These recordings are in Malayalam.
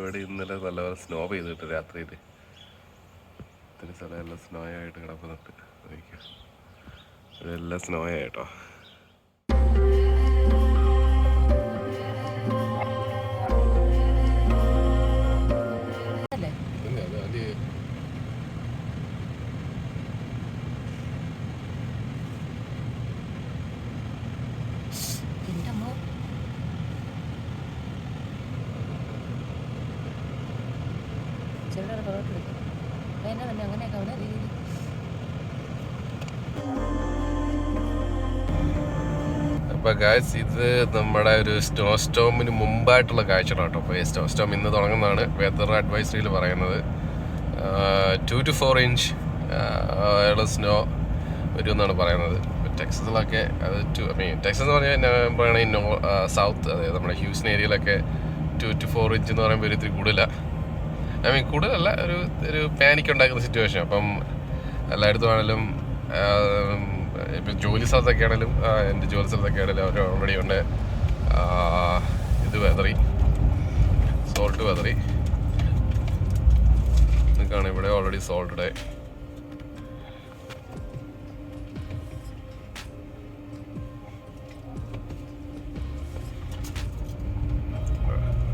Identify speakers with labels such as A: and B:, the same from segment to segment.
A: ഇവിടെ ഇന്നലെ നല്ലപോലെ സ്നോ പെയ്തിട്ട് രാത്രിയിൽ ഇത്തിരി സ്ഥലമെല്ലാം സ്നോ ആയിട്ട് കിടക്കുന്നുണ്ട്. ഇതെല്ലാം സ്നോ ആയിട്ടോ. അപ്പോൾ ഗായ്സ്, ഇത് നമ്മുടെ ഒരു സ്നോ സ്റ്റോമിന് മുമ്പായിട്ടുള്ള കാഴ്ചയാണ് കേട്ടോ. അപ്പോൾ ഈ സ്നോ സ്റ്റോം ഇന്ന് തുടങ്ങുന്നതാണ് വെതർ അഡ്വൈസറിയിൽ പറയുന്നത്. 2 to 4 inch സ്നോ വരും എന്നാണ് പറയുന്നത്. ടെക്സസിലൊക്കെ അത് ടെക്സസ് എന്ന് പറയുകയാണെങ്കിൽ സൗത്ത്, അതായത് നമ്മുടെ ഹ്യൂസ്റ്റൺ ഏരിയയിലൊക്കെ 2 to 4 inch എന്ന് പറയുമ്പോൾ ഇത്തിരി കൂടുതലാണ്. കൂടുതലല്ല, ഒരു പാനിക് ഉണ്ടാക്കുന്ന സിറ്റുവേഷൻ. അപ്പം എല്ലായിടത്തും ആണെങ്കിലും ഇപ്പം ജോലി സ്ഥലത്തൊക്കെ ആണെങ്കിലും എൻ്റെ ജോലി സ്ഥലത്തൊക്കെ ആണെങ്കിലും അവർ ഓൾറെഡി ഉണ്ട് ഇത് വെതറി, സോൾട്ട് വെതറി നിൽക്കുകയാണ്. ഇവിടെ ഓൾറെഡി സോൾട്ടഡ്.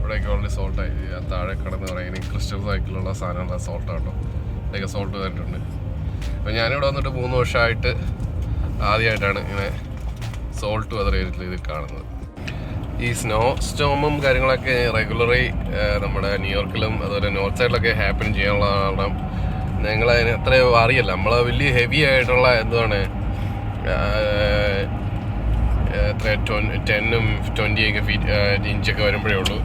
A: ഇവിടെയൊക്കെ ഓൾറെഡി സോൾട്ടായി. താഴെ കിടന്ന് പറയുന്നത് ക്രിസ്റ്റൽ സൈക്കിളുള്ള സാധനമുള്ള സോൾട്ടാട്ടോ. ഇതൊക്കെ സോൾട്ട് തന്നിട്ടുണ്ട്. അപ്പോൾ ഞാനിവിടെ വന്നിട്ട് 3 വർഷമായിട്ട് ആദ്യമായിട്ടാണ് ഇങ്ങനെ സോൾട്ട് വെതർ ഇതിൽ കാണുന്നത്. ഈ സ്നോ സ്റ്റോമും കാര്യങ്ങളൊക്കെ റെഗുലറി നമ്മുടെ ന്യൂയോർക്കിലും അതുപോലെ നോർത്ത് സൈഡിലൊക്കെ ഹാപ്പൻ ചെയ്യാനുള്ള കാരണം ഞങ്ങളതിന് അത്രയോ അറിയില്ല. നമ്മൾ വലിയ ഹെവി ആയിട്ടുള്ള എന്താണ് എത്ര 10ഉം 20 ഇഞ്ചൊക്കെ വരുമ്പോഴേ ഉള്ളൂ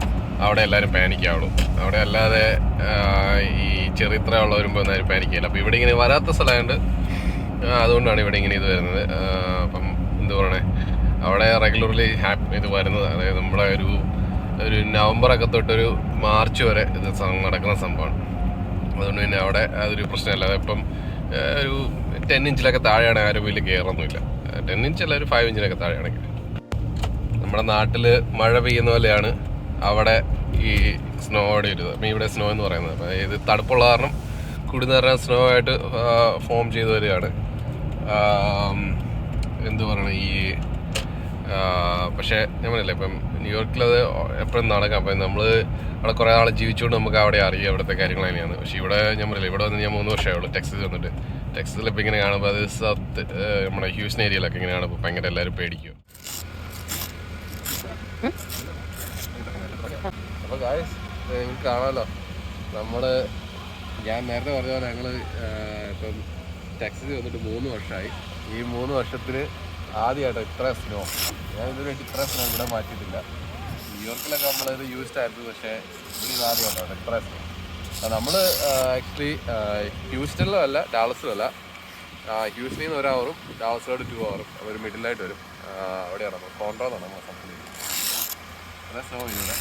A: അവിടെ എല്ലാവരും പാനിക്കാവുള്ളൂ. അവിടെ അല്ലാതെ ഈ ചെറിയ ഉള്ള വരുമ്പോൾ ഒന്നും ആരും പാനിക്കില്ല. അപ്പോൾ ഇവിടെ ഇങ്ങനെ വരാത്ത സ്ഥലമായതുകൊണ്ട് അതുകൊണ്ടാണ് ഇവിടെ ഇങ്ങനെ ഇത് വരുന്നത്. അപ്പം എന്ത് പറയണേ, അവിടെ റെഗുലർലി ഇത് വരുന്നത്, അതായത് നമ്മളെ ഒരു നവംബറൊക്കെ തൊട്ടൊരു മാർച്ച് വരെ ഇത് നടക്കുന്ന സംഭവമാണ്. അതുകൊണ്ട് പിന്നെ അവിടെ അതൊരു പ്രശ്നമല്ല. അതിപ്പം ഒരു 10 ഇഞ്ചിലൊക്കെ താഴെയാണെങ്കിൽ ആരും വലിയ കയറൊന്നുമില്ല. 10 ഇഞ്ചല്ല, ഒരു 5 ഇഞ്ചിലൊക്കെ താഴെയാണെങ്കിൽ. നമ്മുടെ നാട്ടിൽ മഴ പെയ്യുന്ന പോലെയാണ് അവിടെ ഈ സ്നോയുടെ ഒരു ഇത്. ഇവിടെ സ്നോ എന്ന് പറയുന്നത്. അപ്പോൾ ഇത് തണുപ്പുള്ള കാരണം കൂടുതൽ നേരം സ്നോ ആയിട്ട് ഫോം ചെയ്ത് വരികയാണ്. എന്ത് പറയണം, ഈ പക്ഷേ ഞാൻ പറയില്ല, ഇപ്പം ന്യൂയോർക്കിലത് എപ്പോഴും നടക്കാം. അപ്പം നമ്മൾ അവിടെ കുറേ നാൾ ജീവിച്ചുകൊണ്ട് നമുക്ക് അവിടെ അറിയാം അവിടുത്തെ കാര്യങ്ങൾ തന്നെയാണ്. പക്ഷേ ഇവിടെ ഞാൻ പറയില്ല, ഇവിടെ വന്ന് ഞാൻ 3 വർഷമേ ഉള്ളൂ ടെക്സസ് വന്നിട്ട്. ടെക്സസിലിപ്പോൾ ഇങ്ങനെ കാണുമ്പോൾ അത് സൗത്ത് നമ്മുടെ ഹ്യൂസ്റ്റൺ ഏരിയയിലൊക്കെ ഇങ്ങനെ കാണുമ്പോൾ ഭയങ്കര എല്ലാവരും പേടിക്കും. അപ്പോൾ ഗായ്സ്, നിങ്ങൾക്ക് കാണാമല്ലോ, ഞാൻ നേരത്തെ പറഞ്ഞ പോലെ ഞങ്ങൾ ഇപ്പം ടെക്സസിൽ വന്നിട്ട് 3 വർഷമായി. ഈ 3 വർഷത്തിൽ ആദ്യമായിട്ട് ഇത്ര സ്നോ, ഞാൻ ഇതുവരെയായിട്ട് ഇത്ര സ്നോ ഇവിടെ മാറ്റിയിട്ടില്ല. ന്യൂയോർക്കിലൊക്കെ നമ്മളിത് യൂസ്ഡ് ആയിരുന്നു, പക്ഷേ ഇവിടെ ഇത് ആദ്യമായിട്ടാണ് ഇത്ര സ്നോ. നമ്മൾ ആക്ച്വലി ഹ്യൂസ്റ്റണിലും അല്ല ഡാളസിലും അല്ല, ഹ്യൂസ്റ്റണിൽ നിന്ന് 1 hour ഡാളസിലോട്ട് 2 hour, അവർ മിഡിലായിട്ട് വരും. അവിടെയാണ് നമ്മൾ കോൺട്രോന്നാണ് നമ്മൾ സപ്ലൈ ചെയ്യുന്നത്. അതെ സ്നോ ഇവിടെ.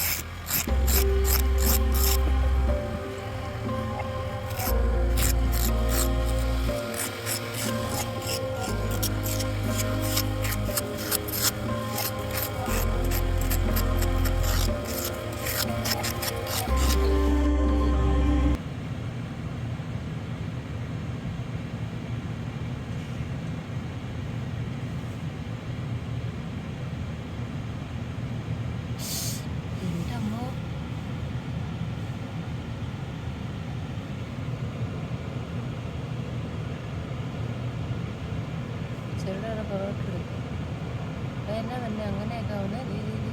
A: അങ്ങനെയൊക്കെ ആവുന്ന രീതിയിൽ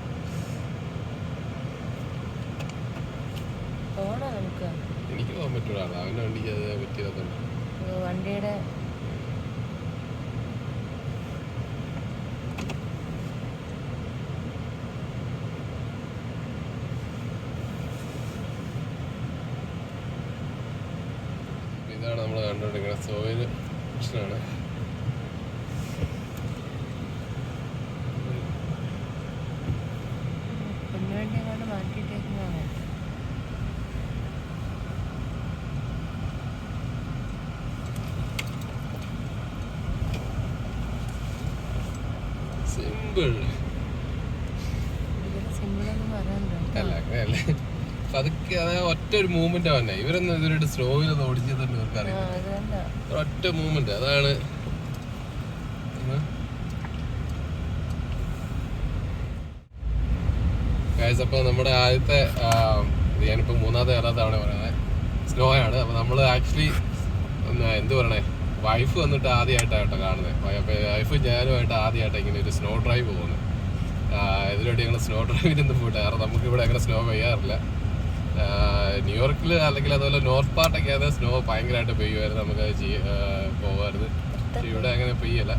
A: പോണോ നമുക്ക്? എനിക്ക് പോകാൻ പറ്റൂല, അവൻ്റെ വണ്ടിക്ക് അത് പറ്റിയതൊക്കെ വണ്ടിയുടെ ഇതാണ് നമ്മൾ കണ്ടുകൊണ്ടിരിക്കുന്നത്. സോയിൽ പ്രശ്നമാണ്. പതുക്കെ അതായത് ഒറ്റ ഒരു മൂവ്മെന്റ് തന്നെ. ഇവരൊന്നും ഇതിനായിട്ട് സ്ലോയിലൊന്നും ഓടിച്ചത് തന്നെ ഇവർക്ക് അറിയില്ല. ഒറ്റ മൂവ്മെന്റ് അതാണ്. അപ്പൊ നമ്മുടെ ആദ്യത്തെ ഞാനിപ്പോ മൂന്നാമത്തെ തവണ പറയുന്നത് സ്നോ ആണ്. അപ്പൊ നമ്മള് ആക്ച്വലി എന്ത് പറയണേ, വൈഫ് വന്നിട്ട് ആദ്യമായിട്ടാണ് കാണുന്നത്. വൈഫ് ഞാനുമായിട്ട് ആദ്യമായിട്ട് ഇങ്ങനെ ഒരു സ്നോ ഡ്രൈവ് പോകുന്നത്. ഇതിലൂടെ ഞങ്ങൾ സ്നോ ഡ്രൈവിനൊന്നും പോയിട്ട്, കാരണം നമുക്കിവിടെ അങ്ങനെ സ്നോ പെയ്യാറില്ല. ന്യൂയോർക്കിൽ അല്ലെങ്കിൽ അതുപോലെ നോർത്ത് പാർട്ടൊക്കെ ആയത് സ്നോ ഭയങ്കരമായിട്ട് പെയ്യുമായിരുന്നു, നമുക്ക് പോകാമായിരുന്നു. പക്ഷെ ഇവിടെ അങ്ങനെ പെയ്യല്ല.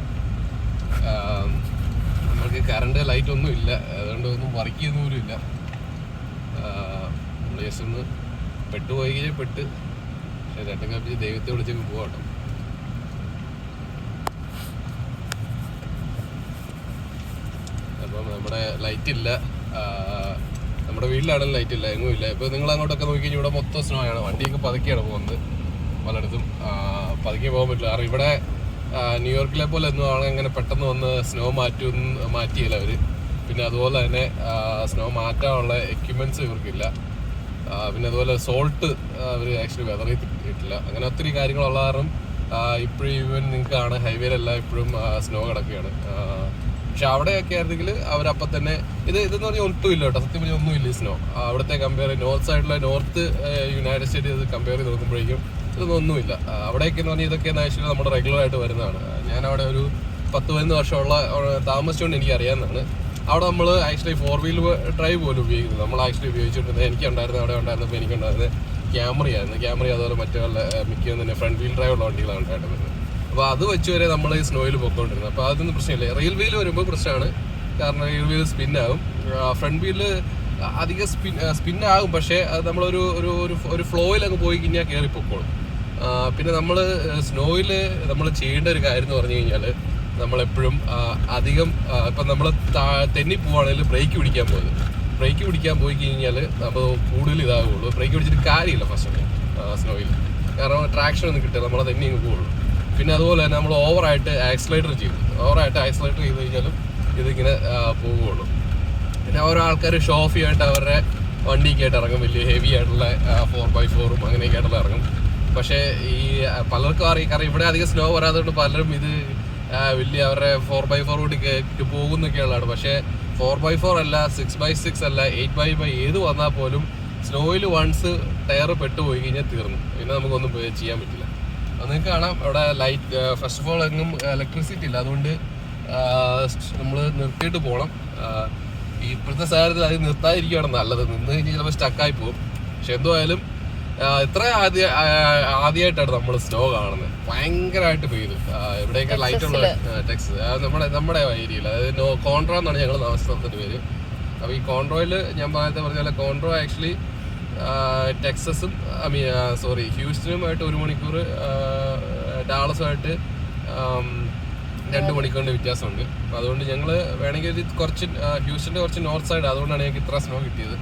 A: നമുക്ക് കറണ്ട് ലൈറ്റ് ഒന്നും ഇല്ല, അതുകൊണ്ട് ഒന്നും വർക്ക് ചെയ്യുന്ന പോലും ഇല്ല. നമ്മൾ ജസ്റ്റ് ഒന്ന് പെട്ടുപോയി കഴിഞ്ഞാൽ പെട്ട്, പക്ഷെ രണ്ടും കപ്പിച്ച് ദൈവത്തെ വിളിച്ചൊക്കെ പോകട്ടോ. അപ്പം നമ്മുടെ ലൈറ്റ് ഇല്ല, നമ്മുടെ വീട്ടിലാണെങ്കിലും ലൈറ്റ് ഇല്ല, എങ്ങും ഇല്ല. ഇപ്പോൾ നിങ്ങൾ അങ്ങോട്ടൊക്കെ നോക്കി കഴിഞ്ഞാൽ ഇവിടെ മൊത്തം സ്നോ ആണ്. വണ്ടിയൊക്കെ പതുക്കെയാണ് പോകുന്നത്, പലയിടത്തും പതുക്കെ പോകാൻ പറ്റില്ല. കാരണം ഇവിടെ ന്യൂയോർക്കിലെ പോലെ ഒന്നും അങ്ങനെ പെട്ടെന്ന് വന്ന് സ്നോ മാറ്റിയില്ല അവർ. പിന്നെ അതുപോലെ തന്നെ സ്നോ മാറ്റാനുള്ള എക്യുപ്മെൻറ്റ്സ് ഇവർക്കില്ല. പിന്നെ അതുപോലെ സോൾട്ട് അവർ ആക്ച്വലി വെതറിയിട്ടില്ല. അങ്ങനെ ഒത്തിരി കാര്യങ്ങളുള്ള കാരണം ഇപ്പോഴും ഈവൻ നിങ്ങൾക്ക് കാണാൻ ഹൈവേയിലെല്ലാം ഇപ്പോഴും സ്നോ കിടക്കുകയാണ്. പക്ഷെ അവിടെയൊക്കെ ആയിരുന്നെങ്കിൽ അവരപ്പം തന്നെ ഇതെന്ന് പറഞ്ഞാൽ ഒട്ടും ഇല്ല കേട്ടോ, സത്യം പറഞ്ഞാൽ ഒന്നുമില്ല ഈ സ്നോ. അവിടുത്തെ കമ്പയർ നോർത്ത് സൈഡിലെ നോർത്ത് യുണൈറ്റഡ് സ്റ്റേറ്റ് ഇത് കമ്പയർ ചെയ്ത് നോക്കുമ്പോഴേക്കും ഇതൊന്നും ഒന്നുമില്ല. അവിടെയൊക്കെ എന്ന് പറഞ്ഞാൽ ഇതൊക്കെ ആക്ച്വലി നമ്മുടെ റെഗുലറായിട്ട് വരുന്നതാണ്. ഞാൻ അവിടെ ഒരു 10-15 വർഷമുള്ള താമസിച്ചുകൊണ്ട് എനിക്ക് അറിയാവുന്നതാണ്. അവിടെ നമ്മൾ ആക്ച്വലി 4 വീൽ ഡ്രൈവ് പോലും ഉപയോഗിക്കുന്നത്. നമ്മൾ ആക്ച്വലി ഉപയോഗിച്ചിട്ടുണ്ട്. എനിക്കുണ്ടായിരുന്നു, അവിടെ ഉണ്ടായിരുന്നപ്പോൾ എനിക്കുണ്ടായിരുന്നത് ക്യാമറ അതുപോലെ മറ്റേ മിക്കതും തന്നെ ഫ്രണ്ട് വീൽ ഡ്രൈവ് ഉള്ള വണ്ടികളാണ് ഉണ്ടായിരുന്നത്. അപ്പോൾ അത് വെച്ച് വരെ നമ്മൾ ഈ സ്നോയിൽ പോയിക്കൊണ്ടിരുന്നത്. അപ്പോൾ അതൊന്നും പ്രശ്നമില്ല. റിയൽ വീൽ വരുമ്പോൾ പ്രശ്നമാണ്, കാരണം റിയൽ വീൽ സ്പിന്നാകും. ഫ്രണ്ട് വീല് അധികം സ്പിന്നാകും, പക്ഷേ അത് നമ്മളൊരു ഒരു ഫ്ലോയിൽ അങ്ങ് പോയി കഴിഞ്ഞാൽ കയറി പൊക്കോളും. പിന്നെ നമ്മൾ സ്നോയിൽ നമ്മൾ ചെയ്യേണ്ട ഒരു കാര്യം എന്ന് പറഞ്ഞു കഴിഞ്ഞാൽ, നമ്മളെപ്പോഴും അധികം ഇപ്പം നമ്മൾ തെന്നി പോവുകയാണെങ്കിൽ ബ്രേക്ക് പിടിക്കാൻ പോയി കഴിഞ്ഞാൽ നമ്മൾ കൂടുതൽ ഇതാകുള്ളൂ. ബ്രേക്ക് പിടിച്ചിട്ട് കാര്യമില്ല ഫസ്റ്റ് സ്നോയിൽ, കാരണം ട്രാക്ഷൻ ഒന്നും കിട്ടില്ല, നമ്മളെ തെന്നി അങ്ങ് പോവുള്ളൂ. പിന്നെ അതുപോലെ തന്നെ നമ്മൾ ഓവറായിട്ട് ആക്സിലേറ്റർ ചെയ്ത് കഴിഞ്ഞാലും ഇതിങ്ങനെ പോവുകയുള്ളൂ. പിന്നെ ഓരോ ആൾക്കാർ ഷോ ഓഫ് ചെയ്യായിട്ട് അവരുടെ വണ്ടിക്കായിട്ട് ഇറങ്ങും, വലിയ ഹെവി ആയിട്ടുള്ള 4x4 അങ്ങനെയൊക്കെ ആയിട്ടുള്ള ഇറങ്ങും. പക്ഷേ ഈ പലർക്കും അറിയാം, കാരണം ഇവിടെ അധികം സ്നോ വരാത്തതുകൊണ്ട് പലരും ഇത് വലിയ അവരുടെ 4x4 കൂടി പോകുന്നൊക്കെയുള്ളതാണ്. പക്ഷേ 4x4 അല്ല, 6x6 അല്ല, 8x ഏത് വന്നാൽ പോലും സ്നോയിൽ വൺസ് ടയർ പെട്ടുപോയി കഴിഞ്ഞാൽ തീർന്നു, പിന്നെ നമുക്കൊന്നും ചെയ്യാൻ പറ്റില്ല. അത് നിങ്ങൾക്ക് കാണാം അവിടെ ലൈറ്റ്. ഫസ്റ്റ് ഓഫ് ഓൾ എങ്ങും ഇലക്ട്രിസിറ്റി ഇല്ല, അതുകൊണ്ട് നമ്മൾ നിർത്തിയിട്ട് പോകണം. ഈ ഇപ്പോഴത്തെ സാഹചര്യത്തിൽ അത് നിർത്താതിരിക്കുകയാണ് നല്ലത്. നിന്ന് കഴിഞ്ഞാൽ ചിലപ്പോൾ സ്റ്റക്കായി പോകും. പക്ഷെ എന്തായാലും ഇത്ര ആദ്യമായിട്ടാണ് നമ്മൾ സ്നോ കാണുന്നത്. ഭയങ്കരമായിട്ട് പെയ്തു. ഇവിടെയൊക്കെ ലൈറ്റുള്ള ടെക്സസ്, നമ്മുടെ ഏരിയയിൽ, അതായത് കോൺട്രോ എന്നാണ് ഞങ്ങൾ താമസത്തിൻ്റെ പേര്. അപ്പോൾ ഈ കോൺട്രോയിൽ ഞാൻ നേരത്തെ പറഞ്ഞ പോലെ കോൺട്രോ ആക്ച്വലി ടെക്സസും ഹ്യൂസ്റ്റനുമായിട്ട് 1 മണിക്കൂർ, ഡാളസുമായിട്ട് 2 മണിക്കൂറിൻ്റെ വ്യത്യാസമുണ്ട്. അപ്പോൾ അതുകൊണ്ട് ഞങ്ങൾ വേണമെങ്കിൽ കുറച്ച് ഹ്യൂസ്റ്റൻ്റെ കുറച്ച് നോർത്ത് സൈഡ്, അതുകൊണ്ടാണ് ഞങ്ങൾക്ക് ഇത്ര സ്നോ കിട്ടിയത്.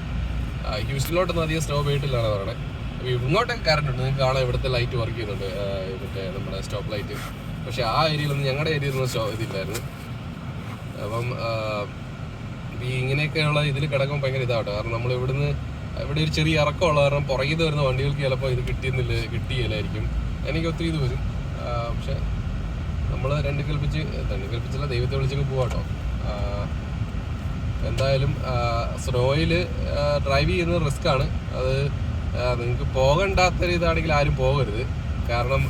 A: ഹ്യൂസ്റ്റനിലോട്ടൊന്നും അധികം സ്നോ പെയ്തിട്ടില്ലാണ് പറയുന്നത്. അപ്പോൾ ഇങ്ങോട്ടൊക്കെ കറണ്ട് ഉണ്ട്, നിങ്ങൾക്ക് കാണാം ഇവിടുത്തെ ലൈറ്റ് വർക്ക് ചെയ്യുന്നുണ്ട്, മറ്റേ നമ്മുടെ സ്റ്റോപ്പ് ലൈറ്റ്. പക്ഷേ ആ ഏരിയയിലൊന്നും, ഞങ്ങളുടെ ഏരിയയിലൊന്നും ഇതില്ലായിരുന്നു. അപ്പം ഈ ഇങ്ങനെയൊക്കെയുള്ള ഇതിൽ കിടക്കുമ്പോൾ ഭയങ്കര ഇതാവട്ടെ, കാരണം നമ്മൾ ഇവിടെ ഒരു ചെറിയ ഇറക്കമുള്ള കാരണം പുറകിൽ വരുന്ന വണ്ടികൾക്ക് ചിലപ്പോൾ ഇത് കിട്ടിയില്ലായിരിക്കും. എനിക്ക് ഒത്തിരി ഇത് വരും. പക്ഷെ നമ്മൾ രണ്ട് കൽപ്പിച്ചല്ല, ദൈവത്തെ വിളിച്ചൊക്കെ പോവാട്ടോ. എന്തായാലും സ്നോയിൽ ഡ്രൈവ് ചെയ്യുന്നത് റിസ്ക്കാണ്. അത് നിങ്ങൾക്ക് പോകണ്ടാത്ത ഇതാണെങ്കിൽ ആരും പോകരുത്. കാരണം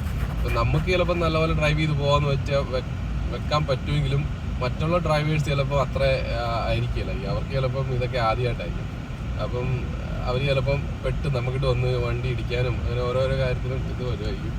A: നമുക്ക് ചിലപ്പോൾ നല്ലപോലെ ഡ്രൈവ് ചെയ്ത് പോകാമെന്ന് വെക്കാൻ പറ്റുമെങ്കിലും മറ്റുള്ള ഡ്രൈവേഴ്സ് ചിലപ്പോൾ അത്ര ആയിരിക്കില്ല. അവർക്ക് ചിലപ്പം ഇതൊക്കെ ആദ്യമായിട്ടായിരിക്കും. അപ്പം അവർ ചിലപ്പം നമുക്കിട്ട് വന്ന് വണ്ടി ഇടിക്കാനും അങ്ങനെ ഓരോരോ കാര്യത്തിനും ഇത് വരുമായിരിക്കും.